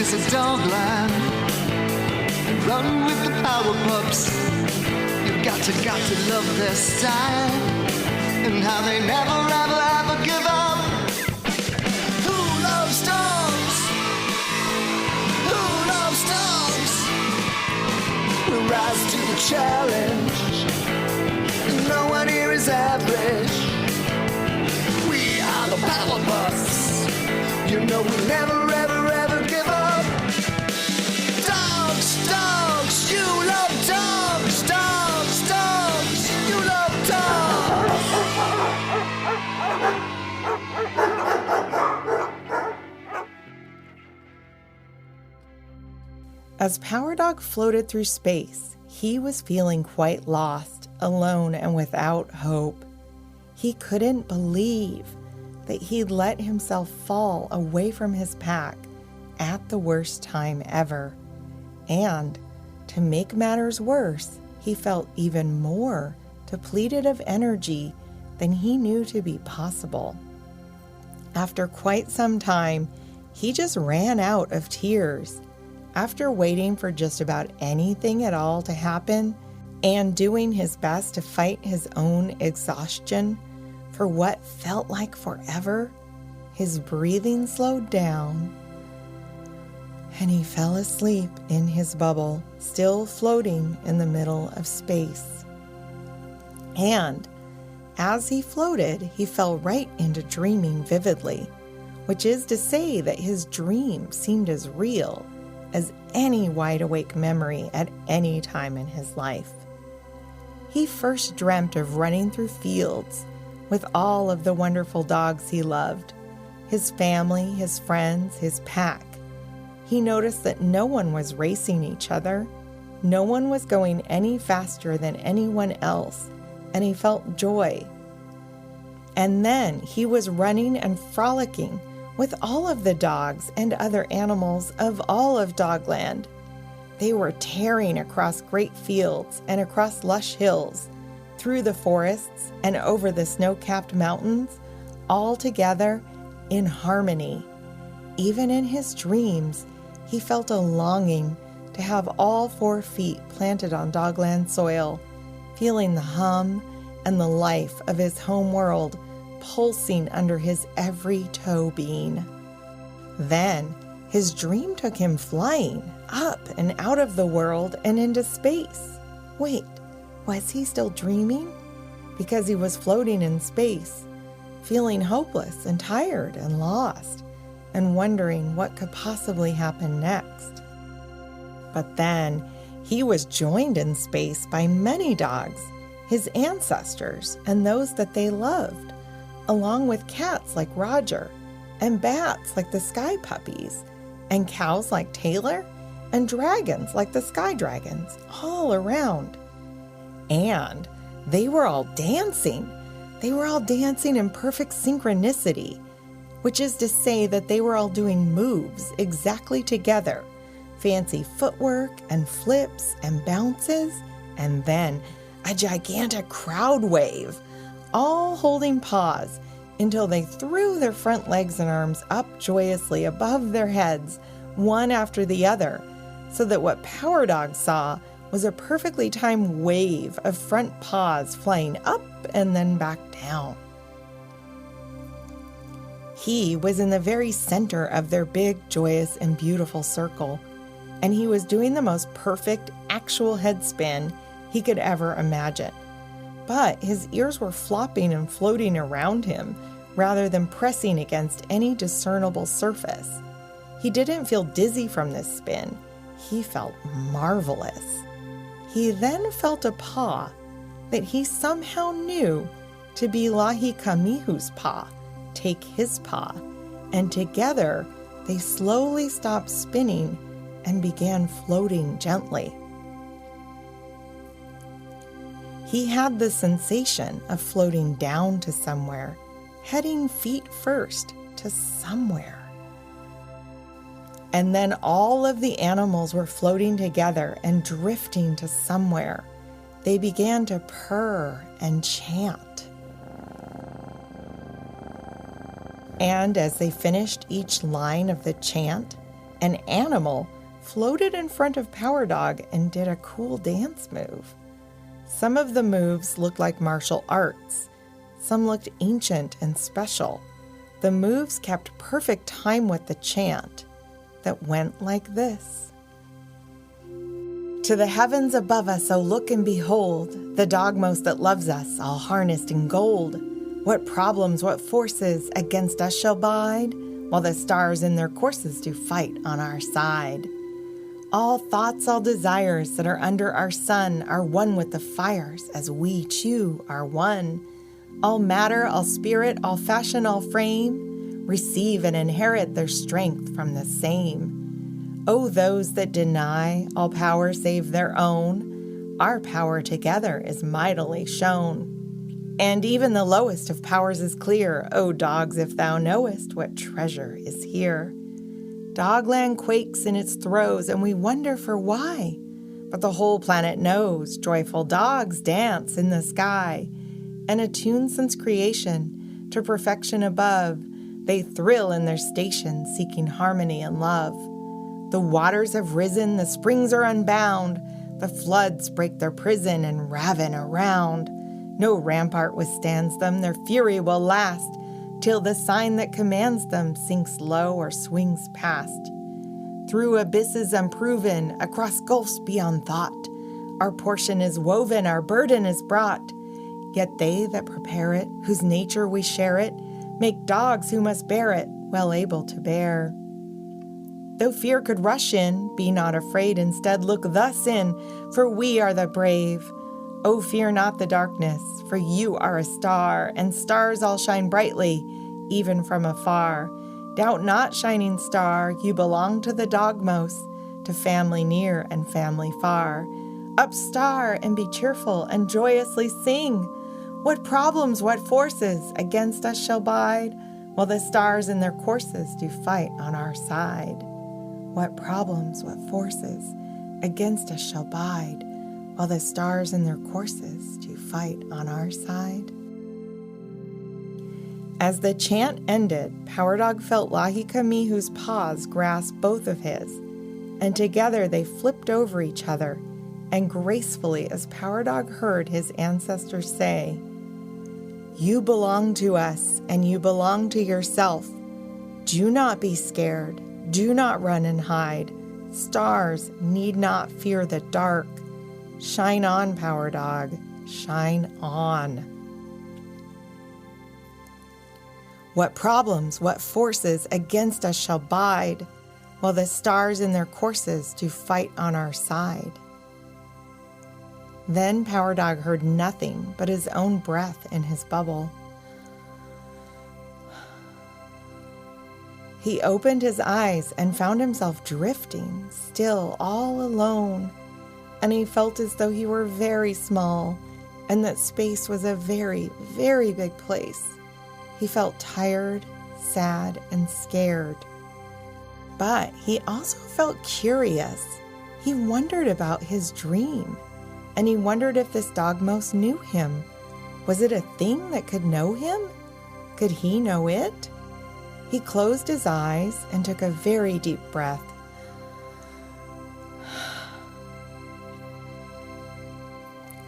is a Dogland. Run with the power pups. You've got to love their style and how they never, ever, ever give up. Who loves dogs? Who loves dogs? We'll rise to the challenge. No one here is average. We are the power pups. You know we never, ever, ever give up. Dogs, dogs, you love dogs. Dogs, dogs, you love dogs. As Power Dog floated through space, he was feeling quite lost, alone, and without hope. He couldn't believe that he'd let himself fall away from his pack at the worst time ever. And to make matters worse, he felt even more depleted of energy than he knew to be possible. After quite some time, he just ran out of tears. After waiting for just about anything at all to happen and doing his best to fight his own exhaustion for what felt like forever, his breathing slowed down and he fell asleep in his bubble, still floating in the middle of space. And as he floated, he fell right into dreaming vividly, which is to say that his dream seemed as real as any wide-awake memory at any time in his life. He first dreamt of running through fields with all of the wonderful dogs he loved, his family, his friends, his pack. He noticed that no one was racing each other, no one was going any faster than anyone else, and he felt joy. And then he was running and frolicking with all of the dogs and other animals of all of Dogland. They were tearing across great fields and across lush hills, through the forests and over the snow-capped mountains, all together in harmony. Even in his dreams, he felt a longing to have all 4 feet planted on Dogland soil, feeling the hum and the life of his home world pulsing under his every toe bean. Then his dream took him flying up and out of the world and into space. Wait, was he still dreaming? Because he was floating in space, feeling hopeless and tired and lost, and wondering what could possibly happen next. But then he was joined in space by many dogs, his ancestors and those that they loved, along with cats like Roger, and bats like the sky puppies, and cows like Taylor, and dragons like the sky dragons, all around. And they were all dancing. They were all dancing in perfect synchronicity, which is to say that they were all doing moves exactly together, fancy footwork and flips and bounces, and then a gigantic crowd wave, all holding paws until they threw their front legs and arms up joyously above their heads, one after the other, so that what Power Dog saw was a perfectly timed wave of front paws flying up and then back down. He was in the very center of their big, joyous, and beautiful circle, and he was doing the most perfect actual head spin he could ever imagine. But his ears were flopping and floating around him rather than pressing against any discernible surface. He didn't feel dizzy from this spin. He felt marvelous. He then felt a paw that he somehow knew to be Lahi Kamihu's paw, take his paw, and together they slowly stopped spinning and began floating gently. He had the sensation of floating down to somewhere, heading feet first to somewhere. And then all of the animals were floating together and drifting to somewhere. They began to purr and chant. And as they finished each line of the chant, An animal floated in front of Power Dog and did a cool dance move. Some of the moves looked like martial arts. Some looked ancient and special. The moves kept perfect time with the chant that went like this. To the heavens above us, oh look and behold, the dogmost that loves us, all harnessed in gold. What problems, what forces against us shall bide, while the stars in their courses do fight on our side. All thoughts, all desires that are under our sun are one with the fires, as we two are one. All matter, all spirit, all fashion, all frame, receive and inherit their strength from the same. Oh, those that deny all power save their own, our power together is mightily shown. And even the lowest of powers is clear, O dogs, if thou knowest what treasure is here. Dogland quakes in its throes, and we wonder for why. But the whole planet knows joyful dogs dance in the sky, and attuned since creation to perfection above, they thrill in their station, seeking harmony and love. The waters have risen, the springs are unbound, the floods break their prison and raven around. No rampart withstands them, their fury will last, till the sign that commands them sinks low or swings past. Through abysses unproven, across gulfs beyond thought, our portion is woven, our burden is brought. Yet they that prepare it, whose nature we share it, make dogs who must bear it, well able to bear. Though fear could rush in, be not afraid, instead look thus in, for we are the brave. Oh, fear not the darkness, for you are a star, and stars all shine brightly, even from afar. Doubt not, shining star, you belong to the dogmost, to family near and family far. Up, star, and be cheerful, and joyously sing. What problems, what forces against us shall bide, while the stars in their courses do fight on our side. What problems, what forces against us shall bide, while the stars in their courses do fight on our side. As the chant ended, Power Dog felt Lahikamihu's paws grasp both of his, and together they flipped over each other, and gracefully as Power Dog heard his ancestors say, "You belong to us, and you belong to yourself. Do not be scared. Do not run and hide. Stars need not fear the dark. Shine on, Power Dog, shine on." What problems, what forces against us shall bide, while the stars in their courses do fight on our side. Then Power Dog heard nothing but his own breath in his bubble. He opened his eyes and found himself drifting, still all alone, and he felt as though he were very small and that space was a very, very big place. He felt tired, sad, and scared. But he also felt curious. He wondered about his dream, and he wondered if this dogmost knew him. Was it a thing that could know him? Could he know it? He closed his eyes and took a very deep breath.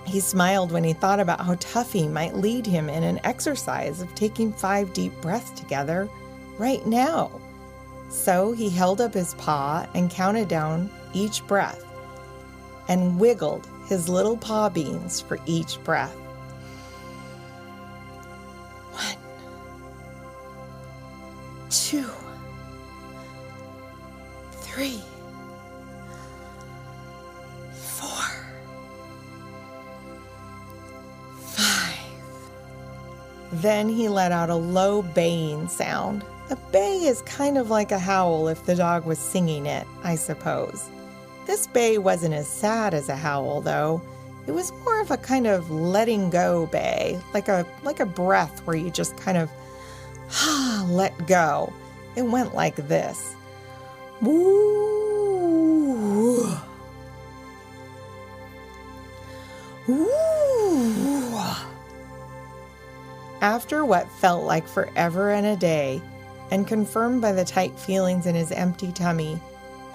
He smiled when he thought about how Tuffy might lead him in an exercise of taking 5 deep breaths together right now. So he held up his paw and counted down each breath and wiggled his little paw beans for each breath. 1, 2, 3, 4, 5. Then he let out a low baying sound. A bay is kind of like a howl if the dog was singing it, I suppose. This bay wasn't as sad as a howl, though. It was more of a kind of letting go bay, like a breath where you just kind of let go. It went like this. Woo! Woo! After what felt like forever and a day, and confirmed by the tight feelings in his empty tummy,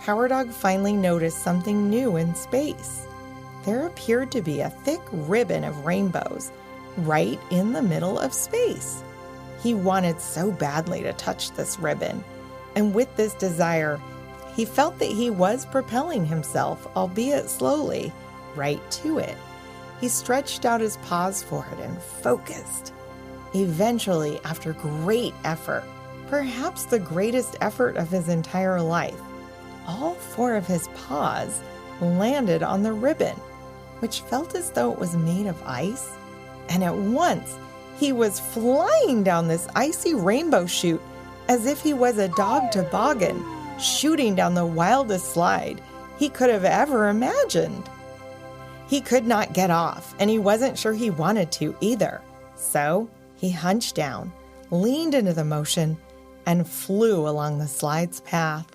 Power Dog finally noticed something new in space. There appeared to be a thick ribbon of rainbows right in the middle of space. He wanted so badly to touch this ribbon, and with this desire, he felt that he was propelling himself, albeit slowly, right to it. He stretched out his paws for it and focused. Eventually, after great effort, perhaps the greatest effort of his entire life, all 4 of his paws landed on the ribbon, which felt as though it was made of ice. And at once, he was flying down this icy rainbow chute as if he was a dog toboggan, shooting down the wildest slide he could have ever imagined. He could not get off, and he wasn't sure he wanted to either. So he hunched down, leaned into the motion, and flew along the slide's path.